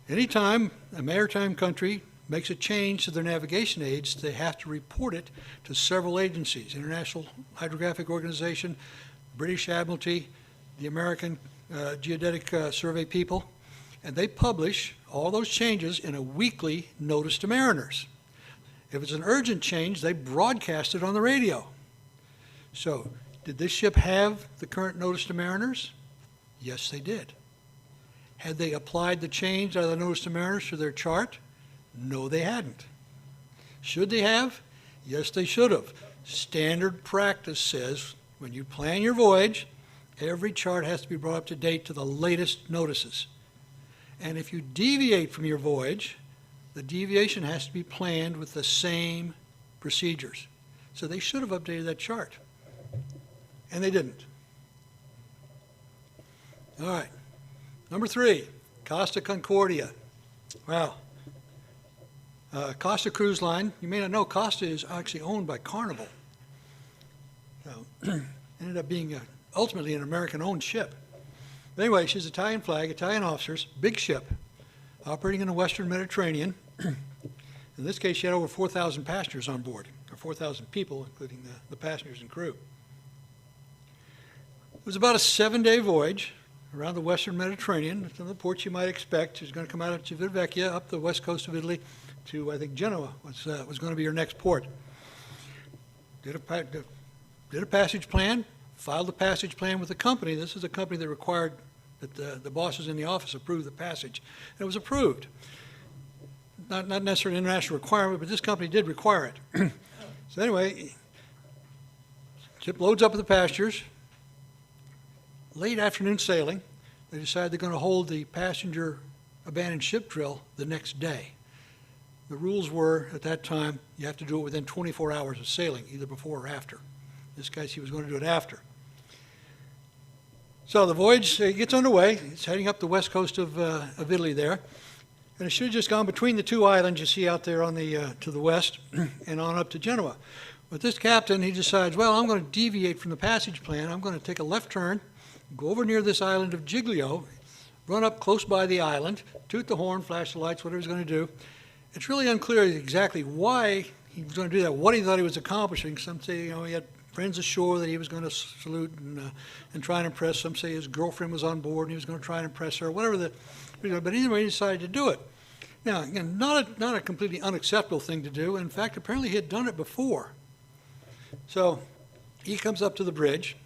anytime a maritime country makes a change to their navigation aids, they have to report it to several agencies: International Hydrographic Organization, British Admiralty, the American Geodetic Survey people, and they publish all those changes in a weekly notice to mariners. If it's an urgent change, they broadcast it on the radio. So, did this ship have the current notice to mariners? Yes, they did. Had they applied the change out of the notice to mariners to their chart? No, they hadn't. Should they have? Yes, they should have. Standard practice says when you plan your voyage, every chart has to be brought up to date to the latest notices. And if you deviate from your voyage, the deviation has to be planned with the same procedures. So they should have updated that chart. And they didn't. All right. Number 3, Costa Concordia. Wow. Costa Cruise Line. You may not know, Costa is actually owned by Carnival. So, ended up being ultimately an American-owned ship. But anyway, she's Italian flag, Italian officers, big ship, operating in the Western Mediterranean. In this case, she had over 4,000 passengers on board, or 4,000 people, including the passengers and crew. It was about a 7-day voyage around the Western Mediterranean, some of the ports you might expect. She was going to come out of Civitavecchia, up the west coast of Italy, to, I think, Genoa was going to be her next port. Did a passage plan, filed the passage plan with the company. This is a company that required that the bosses in the office approve the passage. And it was approved. Not necessarily an international requirement, but this company did require it. So anyway, ship loads up with the passengers. Late afternoon sailing, they decide they're going to hold the passenger abandoned ship drill the next day. The rules were, at that time, you have to do it within 24 hours of sailing, either before or after. In this case, he was going to do it after. So the voyage gets underway. It's heading up the west coast of Italy there. And it should have just gone between the two islands you see out there on the to the west and on up to Genoa. But this captain, he decides, well, I'm going to deviate from the passage plan. I'm going to take a left turn, go over near this island of Giglio, run up close by the island, toot the horn, flash the lights, whatever he's going to do. It's really unclear exactly why he was going to do that, what he thought he was accomplishing. Some say, he had friends ashore that he was going to salute and try and impress. Some say his girlfriend was on board and he was going to try and impress her, whatever but anyway, he decided to do it. Now, again, not a completely unacceptable thing to do. In fact, apparently he had done it before. So he comes up to the bridge.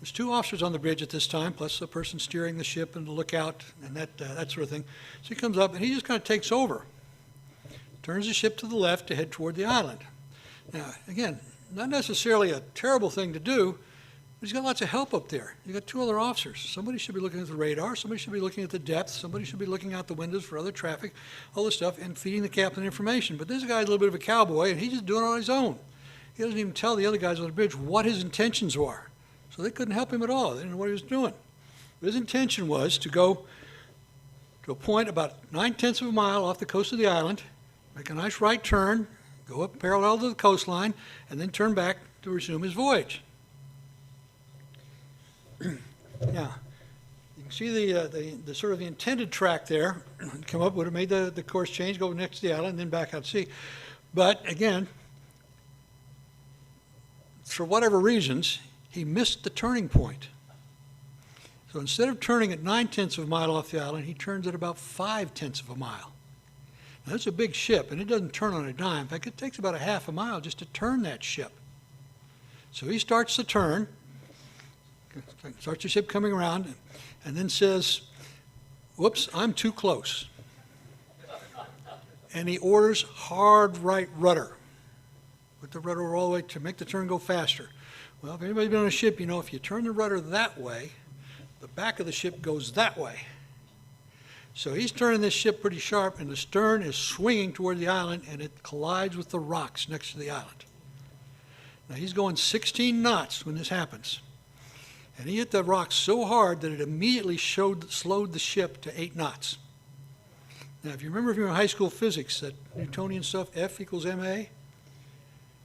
There's 2 officers on the bridge at this time, plus a person steering the ship and the lookout and that sort of thing. So he comes up and he just kind of takes over, turns the ship to the left to head toward the island. Now, again, not necessarily a terrible thing to do, but he's got lots of help up there. You've got 2 other officers. Somebody should be looking at the radar, somebody should be looking at the depth, somebody should be looking out the windows for other traffic, all this stuff, and feeding the captain information. But this guy's a little bit of a cowboy, and he's just doing it on his own. He doesn't even tell the other guys on the bridge what his intentions were. So they couldn't help him at all. They didn't know what he was doing. His intention was to go to a point about 9/10 of a mile off the coast of the island, make a nice right turn, go up parallel to the coastline, and then turn back to resume his voyage. Now, you can see the sort of the intended track there. Come up, would have made the course change, go next to the island, and then back out to sea. But again, for whatever reasons, he missed the turning point. So instead of turning at 9/10 of a mile off the island, he turns at about 5/10 of a mile. Now, that's a big ship, and it doesn't turn on a dime. In fact, it takes about a half a mile just to turn that ship. So he starts the turn, starts the ship coming around, and then says, whoops, I'm too close. And he orders hard right rudder. Put the rudder all the way to make the turn go faster. Well, if anybody's been on a ship, you know if you turn the rudder that way, the back of the ship goes that way. So he's turning this ship pretty sharp, and the stern is swinging toward the island, and it collides with the rocks next to the island. Now, he's going 16 knots when this happens. And he hit the rocks so hard that it immediately slowed the ship to 8 knots. Now, if you remember from your high school physics, that Newtonian stuff, F equals ma,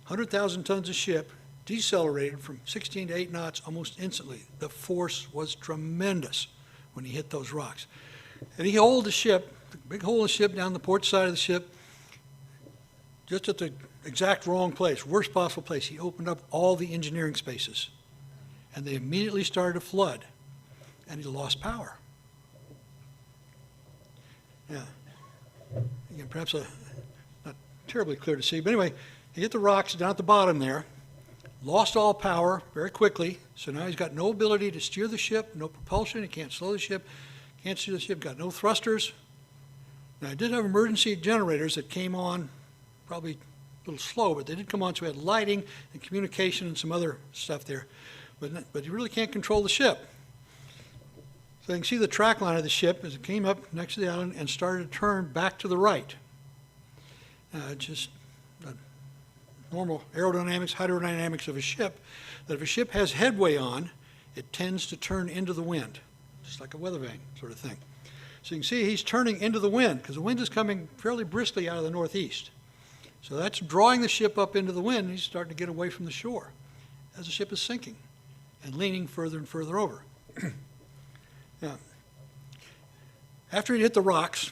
100,000 tons of ship decelerated from 16 to 8 knots almost instantly. The force was tremendous when he hit those rocks. And he hauled the ship, the big hole in the ship down the port side of the ship, just at the exact wrong place, worst possible place. He opened up all the engineering spaces, and they immediately started to flood, and he lost power. Yeah, again, perhaps not terribly clear to see, but anyway, he hit the rocks down at the bottom there, lost all power very quickly, so now he's got no ability to steer the ship, no propulsion, he can't slow the ship, can't steer the ship, got no thrusters. Now, I did have emergency generators that came on probably a little slow, but they did come on, so we had lighting and communication and some other stuff there. But you really can't control the ship. So you can see the track line of the ship as it came up next to the island and started to turn back to the right. Just normal aerodynamics, hydrodynamics of a ship, that if a ship has headway on, it tends to turn into the wind, just like a weather vane sort of thing. So you can see he's turning into the wind because the wind is coming fairly briskly out of the northeast. So that's drawing the ship up into the wind, and he's starting to get away from the shore as the ship is sinking and leaning further and further over. Now, after he hit the rocks,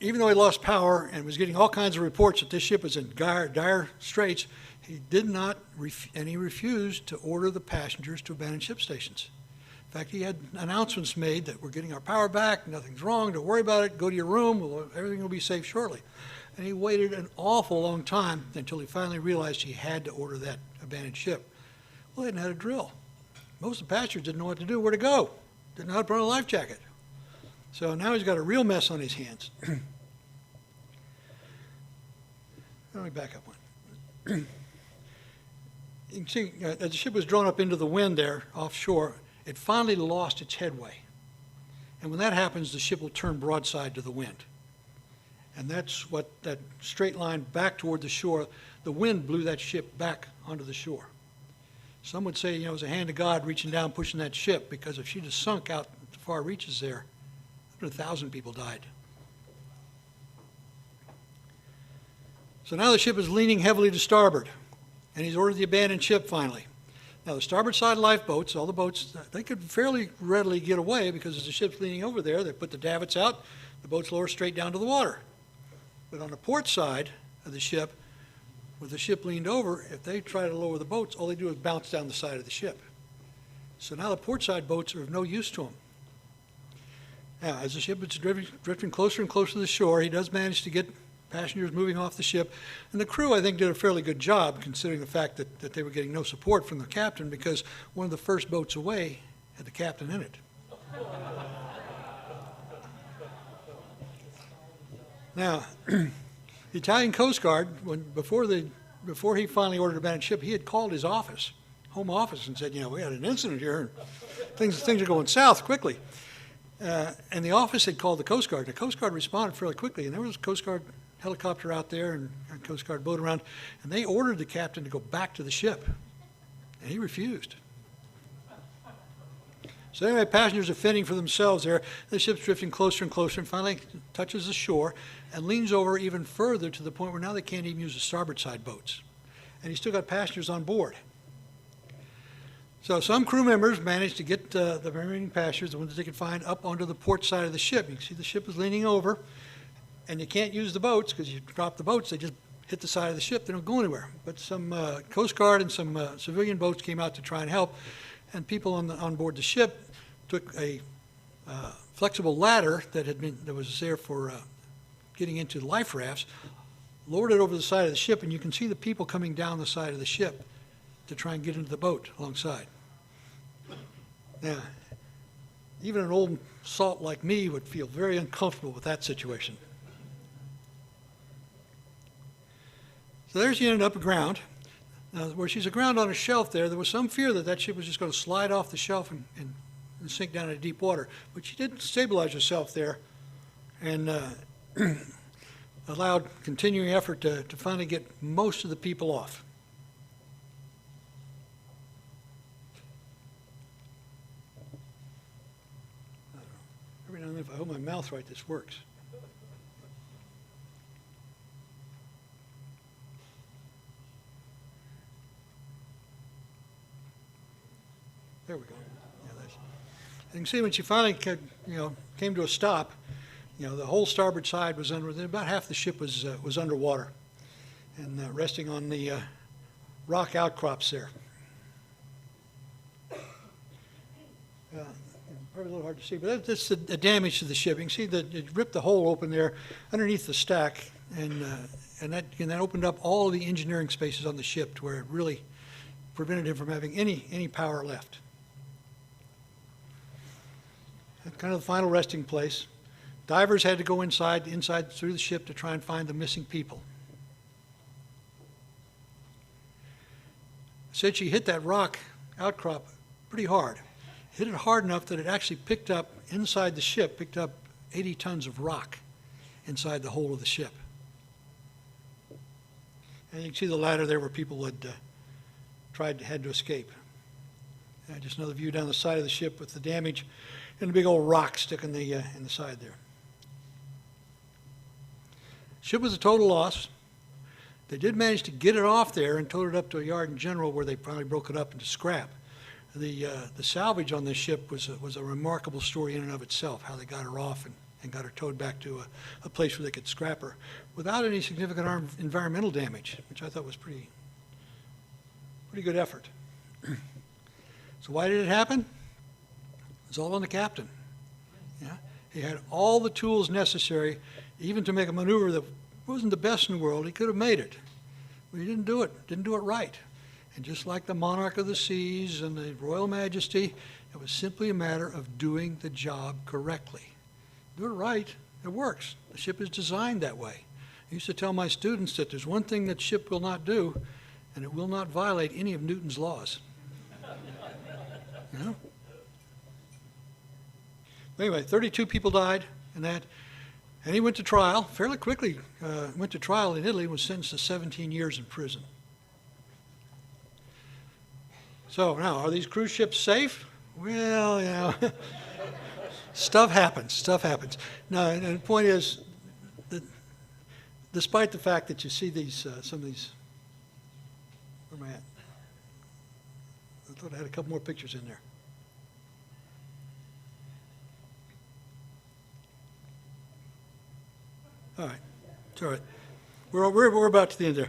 even though he lost power and was getting all kinds of reports that this ship was in dire straits, he did not, and he refused to order the passengers to abandon ship stations. In fact, he had announcements made that we're getting our power back, nothing's wrong, don't worry about it, go to your room, everything will be safe shortly. And he waited an awful long time until he finally realized he had to order that abandoned ship. Well, they hadn't had a drill. Most of the passengers didn't know what to do, where to go, didn't know how to put on a life jacket. So now he's got a real mess on his hands. Let me back up one. You can see as the ship was drawn up into the wind there offshore, it finally lost its headway. And when that happens, the ship will turn broadside to the wind. And that's what that straight line back toward the shore, the wind blew that ship back onto the shore. Some would say, it was a hand of God reaching down, pushing that ship, because if she'd have sunk out the far reaches there, 1,000 people died. So now the ship is leaning heavily to starboard, and he's ordered the abandoned ship finally. Now, the starboard side lifeboats, all the boats, they could fairly readily get away because as the ship's leaning over there, they put the davits out, the boats lower straight down to the water. But on the port side of the ship, with the ship leaned over, if they try to lower the boats, all they do is bounce down the side of the ship. So now the port side boats are of no use to them. Now, as the ship is drifting closer and closer to the shore, he does manage to get passengers moving off the ship. And the crew, I think, did a fairly good job, considering the fact that they were getting no support from the captain, because one of the first boats away had the captain in it. Now, the Italian Coast Guard, before he finally ordered abandoned ship, he had called his office, home office, and said, we had an incident here, and things are going south quickly. And the office had called the Coast Guard. The Coast Guard responded fairly quickly, and there was a Coast Guard helicopter out there and a Coast Guard boat around, and they ordered the captain to go back to the ship, and he refused. So anyway, passengers are fending for themselves there. The ship's drifting closer and closer, and finally touches the shore and leans over even further to the point where now they can't even use the starboard side boats. And he's still got passengers on board. So some crew members managed to get the remaining passengers, the ones that they could find, up onto the port side of the ship. You can see the ship is leaning over, and you can't use the boats because you drop the boats, they just hit the side of the ship, they don't go anywhere. But some Coast Guard and some civilian boats came out to try and help, and people on board the ship took a flexible ladder that was there for getting into life rafts, lowered it over the side of the ship, and you can see the people coming down the side of the ship to try and get into the boat alongside. Now, even an old salt like me would feel very uncomfortable with that situation. So there she ended up aground. Now, where she's aground on a shelf there was some fear that ship was just going to slide off the shelf and sink down into deep water. But she did stabilize herself there and allowed continuing effort to finally get most of the people off. Every now and then, if I hold my mouth right, this works. There we go. Yeah, you can see when she finally came to a stop, the whole starboard side was about half the ship was underwater and resting on the rock outcrops there. Probably a little hard to see, but that's the damage to the ship. You can see that it ripped the hole open there underneath the stack, and that opened up all of the engineering spaces on the ship to where it really prevented him from having any power left. That's kind of the final resting place. Divers had to go inside through the ship to try and find the missing people. Said she hit that rock outcrop pretty hard. Hit it hard enough that it actually picked up, inside the ship, 80 tons of rock inside the hull of the ship. And you can see the ladder there where people had had to escape. Just another view down the side of the ship with the damage and a big old rock stuck in the side there. Ship was a total loss. They did manage to get it off there and towed it up to a yard in general where they probably broke it up into scrap. The salvage on this ship was a remarkable story in and of itself, how they got her off and got her towed back to a place where they could scrap her without any significant environmental damage, which I thought was pretty good effort. So why did it happen? It was all on the captain. Yeah? He had all the tools necessary, even to make a maneuver that wasn't the best in the world. He could have made it, but he didn't do it right. And just like the monarch of the seas and the royal majesty, it was simply a matter of doing the job correctly. Do it right, it works. The ship is designed that way. I used to tell my students that there's one thing that ship will not do, and it will not violate any of Newton's laws. You know? Anyway, 32 people died in that, and he went to trial fairly quickly. Went to trial in Italy and was sentenced to 17 years in prison. So now, are these cruise ships safe? Well, stuff happens. No, and the point is that despite the fact that you see these, some of these, where am I at? thought I had a couple more pictures in there. All right, it's all right. We're about to the end there.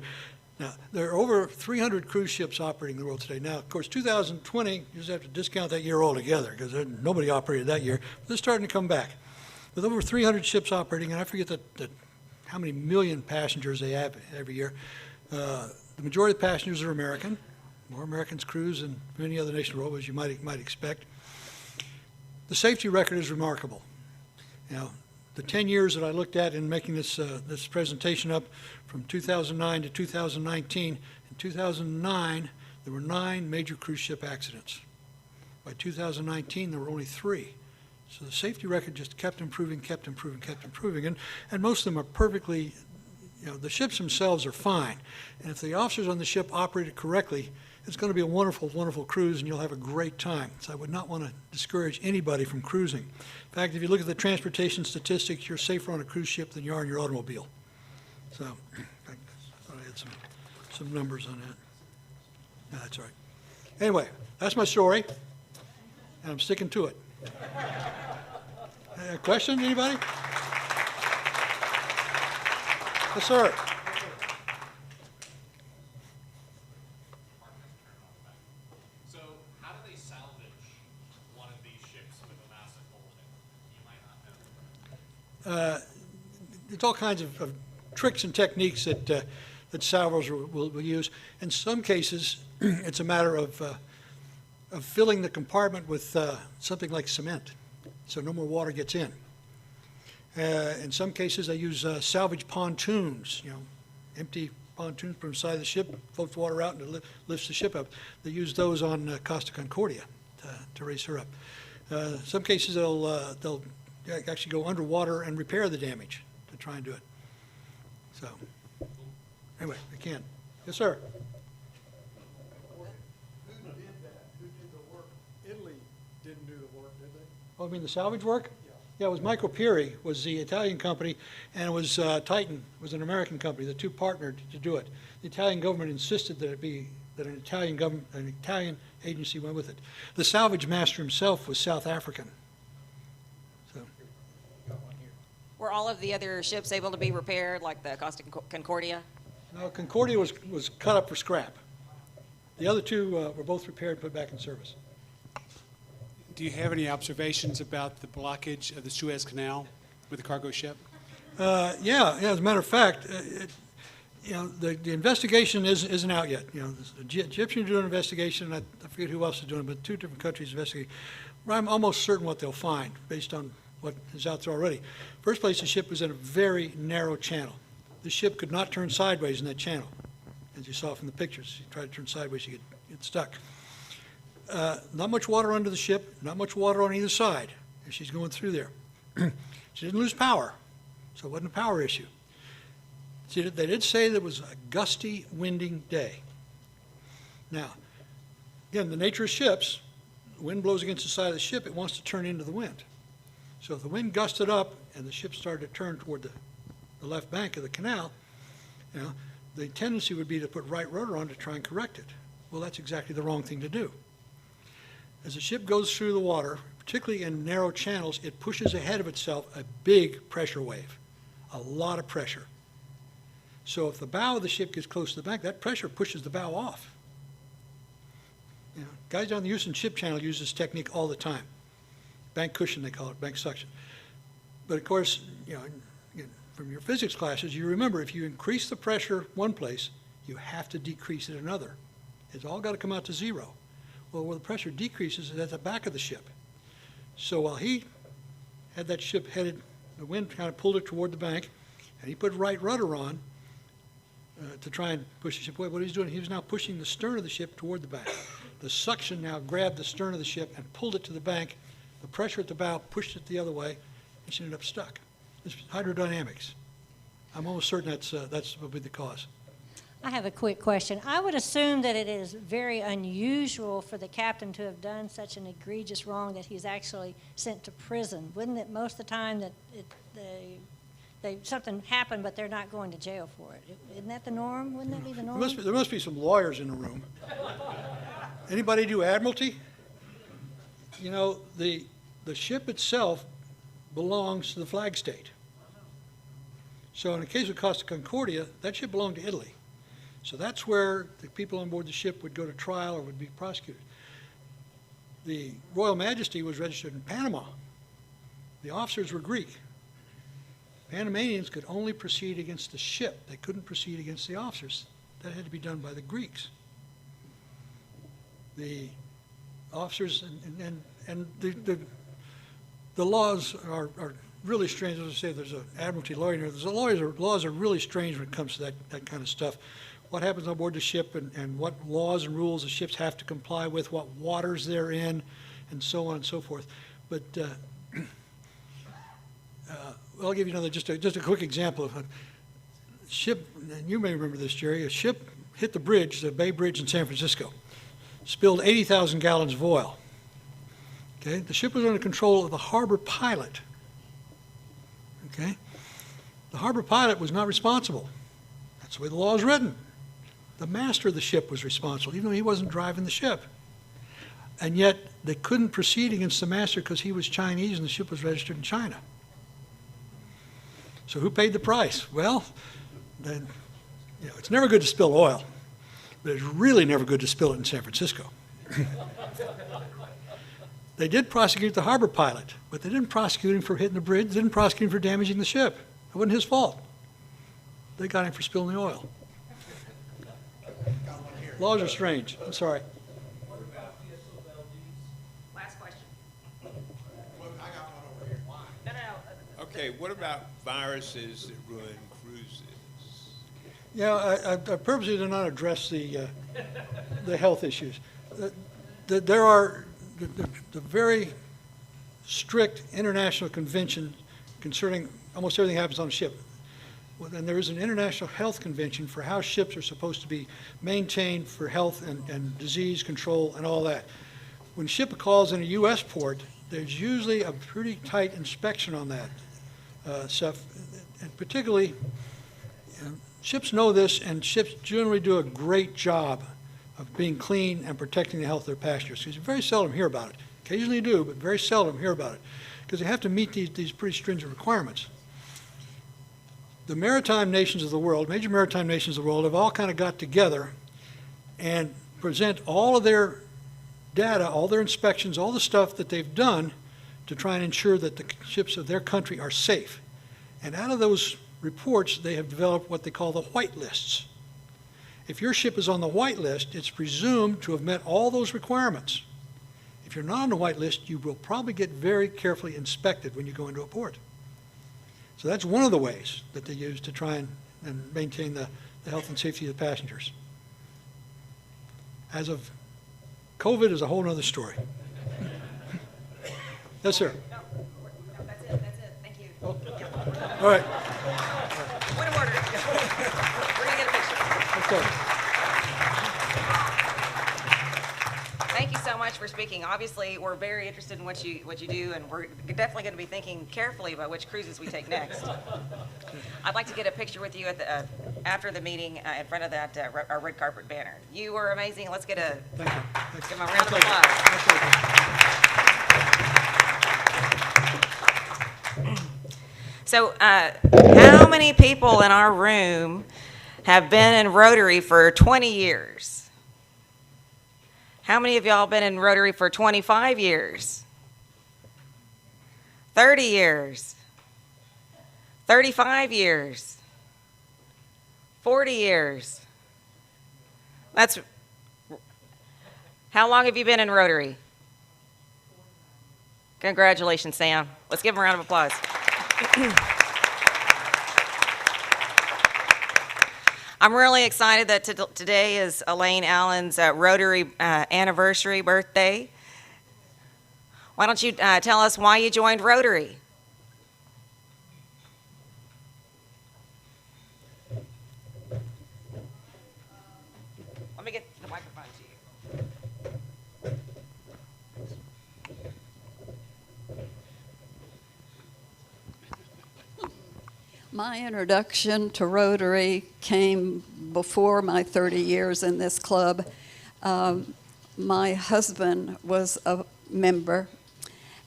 Now, there are over 300 cruise ships operating in the world today. Now, of course, 2020, you just have to discount that year altogether because nobody operated that year. But they're starting to come back. With over 300 ships operating, and I forget how many million passengers they have every year, the majority of passengers are American. More Americans cruise than any other nation in the world, as you might expect. The safety record is remarkable. Now, the 10 years that I looked at in making this presentation up, from 2009 to 2019, in 2009, there were 9 major cruise ship accidents. By 2019, there were only 3. So the safety record just kept improving, and most of them are perfectly, the ships themselves are fine. And if the officers on the ship operate it correctly, it's going to be a wonderful, wonderful cruise, and you'll have a great time. So I would not want to discourage anybody from cruising. In fact, if you look at the transportation statistics, you're safer on a cruise ship than you are in your automobile. So I thought I had some numbers on that. No, that's all right. Anyway, that's my story, and I'm sticking to it. Question, anybody? Yes, sir. So how do they salvage one of these ships with a massive hole in it? You might not know. There's all kinds of tricks and techniques that salvors will use. In some cases, it's a matter of filling the compartment with something like cement, so no more water gets in. In some cases, they use salvage pontoons, empty pontoons from the side of the ship, floats water out and it lifts the ship up. They use those on Costa Concordia to raise her up. Some cases, they'll actually go underwater and repair the damage to try and do it. So, anyway, they can. Yes, sir. Didn't do the work, did they? Oh, I mean the salvage work? Yeah, it was Micropiri was the Italian company, and it was Titan was an American company. The two partnered to do it. The Italian government insisted that an Italian agency went with it. The salvage master himself was South African. So, Were all of the other ships able to be repaired, like the Costa Concordia? no, Concordia was cut up for scrap. The other two were both repaired and put back in service. Do you have any observations about the blockage of the Suez Canal with the cargo ship? Yeah, as a matter of fact, the investigation isn't out yet. The Egyptians are doing an investigation, and I forget who else is doing it, but 2 different countries investigating. I'm almost certain what they'll find based on what is out there already. First place, the ship was in a very narrow channel. The ship could not turn sideways in that channel, as you saw from the pictures. You try to turn sideways, you get stuck. Not much water under the ship, not much water on either side as she's going through there. She didn't lose power, so it wasn't a power issue. See, they did say there was a gusty, winding day. Now, again, the nature of ships, the wind blows against the side of the ship, it wants to turn into the wind. So if the wind gusted up and the ship started to turn toward the left bank of the canal, the tendency would be to put right rudder on to try and correct it. Well, that's exactly the wrong thing to do. As the ship goes through the water, particularly in narrow channels, it pushes ahead of itself a big pressure wave, a lot of pressure. So if the bow of the ship gets close to the bank, that pressure pushes the bow off. Guys down the Houston Ship Channel use this technique all the time. Bank cushion, they call it, bank suction. But of course, from your physics classes, you remember if you increase the pressure one place, you have to decrease it another. It's all got to come out to zero. Well, where the pressure decreases is at the back of the ship. So while he had that ship headed, the wind kind of pulled it toward the bank, and he put right rudder on to try and push the ship away. What he's doing, he was now pushing the stern of the ship toward the bank. The suction now grabbed the stern of the ship and pulled it to the bank. The pressure at the bow pushed it the other way, and she ended up stuck. It's hydrodynamics. I'm almost certain that's what would be the cause. I have a quick question. I would assume that it is very unusual for the captain to have done such an egregious wrong that he's actually sent to prison. Wouldn't it most of the time that something happened but they're not going to jail for it? Isn't that the norm? Wouldn't that be the norm? There must be some lawyers in the room. Anybody do Admiralty? You know, the ship itself belongs to the flag state. So in the case of Costa Concordia, that ship belonged to Italy. So that's where the people on board the ship would go to trial or would be prosecuted. The Royal Majesty was registered in Panama. The officers were Greek. Panamanians could only proceed against the ship. They couldn't proceed against the officers. That had to be done by the Greeks. The officers and the laws are really strange. As I say, there's an admiralty lawyer here. The laws are really strange when it comes to that kind of stuff. What happens on board the ship and what laws and rules the ships have to comply with, what waters they're in, and so on and so forth. But I'll give you another, just a quick example of a ship, and you may remember this, Jerry. A ship hit the bridge, the Bay Bridge in San Francisco, spilled 80,000 gallons of oil. Okay, the ship was under control of the harbor pilot. Okay, the harbor pilot was not responsible. That's the way the law is written. The master of the ship was responsible, even though he wasn't driving the ship. And yet they couldn't proceed against the master because he was Chinese and the ship was registered in China. So who paid the price? Well, then, you know, it's never good to spill oil, but it's really never good to spill it in San Francisco. They did prosecute the harbor pilot, but they didn't prosecute him for hitting the bridge. They didn't prosecute him for damaging the ship. It wasn't his fault. They got him for spilling the oil. Laws are strange. I'm sorry. Last question. Okay, what about viruses that ruin cruises? Yeah, I purposely did not address the health issues. There are the very strict international convention concerning almost everything that happens on a ship. And there is an international health convention for how ships are supposed to be maintained for health and disease control and all that. When a ship calls in a U.S. port, there's usually a pretty tight inspection on that stuff. And particularly, ships know this, and ships generally do a great job of being clean and protecting the health of their passengers. Because you very seldom hear about it. Occasionally you do, but very seldom hear about it. Because they have to meet these pretty stringent requirements. The maritime nations of the world, major maritime nations of the world, have all kind of got together and present all of their data, all their inspections, all the stuff that they've done to try and ensure that the ships of their country are safe. And out of those reports, they have developed what they call the white lists. If your ship is on the white list, it's presumed to have met all those requirements. If you're not on the white list, you will probably get very carefully inspected when you go into a port. So that's one of the ways that they use to try and maintain the health and safety of the passengers. As of COVID is a whole other story. Yes, sir. No, that's it. Thank you. Oh. All right. Point of order. We're going to get a picture. Okay. Thank you so much for speaking. Obviously, we're very interested in what you do, and we're definitely going to be thinking carefully about which cruises we take next. I'd like to get a picture with you at after the meeting in front of that our red carpet banner. You were amazing. Let's get a Thank you. give them a round of applause. So, how many people in our room have been in Rotary for 20 years? How many of y'all been in Rotary for 25 years? 30 years? 35 years? 40 years? That's, how long have you been in Rotary? Congratulations, Sam. Let's give him a round of applause. I'm really excited that today is Elaine Allen's Rotary anniversary birthday. Why don't you tell us why you joined Rotary? Let me get the microphone to you. My introduction to Rotary came before my 30 years in this club. my husband was a member,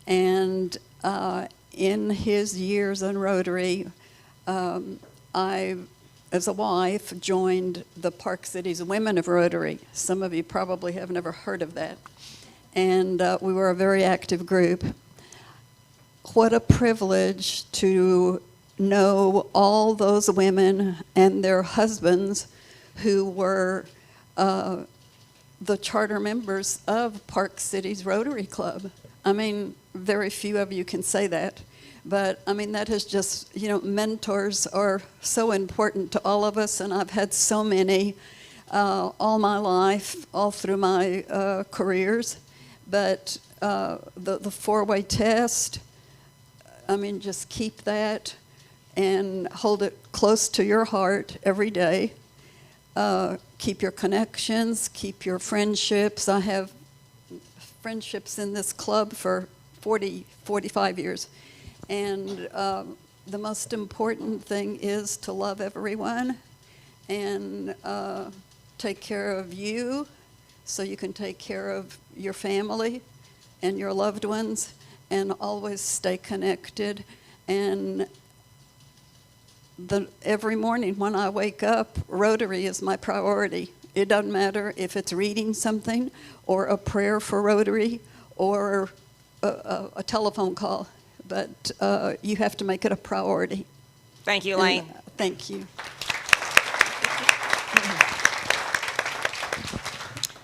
and in his years in Rotary, I, as a wife, joined the Park Cities Women of Rotary. Some of you probably have never heard of that. And we were a very active group. What a privilege to know all those women and their husbands who were the charter members of Park Cities Rotary Club. I mean, very few of you can say that. But, I mean, that is just, you know, mentors are so important to all of us, and I've had so many all my life, all through my careers. But the four-way test, I mean, just keep that and hold it close to your heart every day. Keep your connections, keep your friendships. I have friendships in this club for 45 years. And the most important thing is to love everyone and take care of you so you can take care of your family and your loved ones, and always stay connected. And every morning when I wake up, Rotary is my priority. It doesn't matter if it's reading something or a prayer for Rotary or a telephone call. But you have to make it a priority. Thank you, Elaine. Thank you.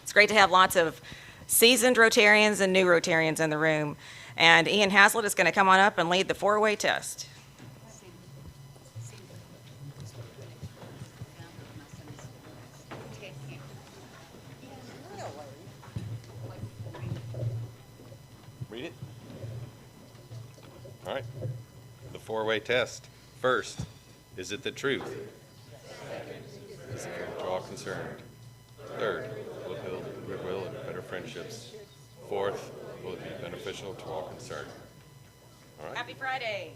It's great to have lots of seasoned Rotarians and new Rotarians in the room. And Ian Hazlett is going to come on up and lead the four-way test. Read it. All right. The four-way test. First, is it the truth? Is it fair to all concerned? Third, will it build goodwill and better friendships? Fourth, will it be beneficial to all concerned? All right. Happy Friday.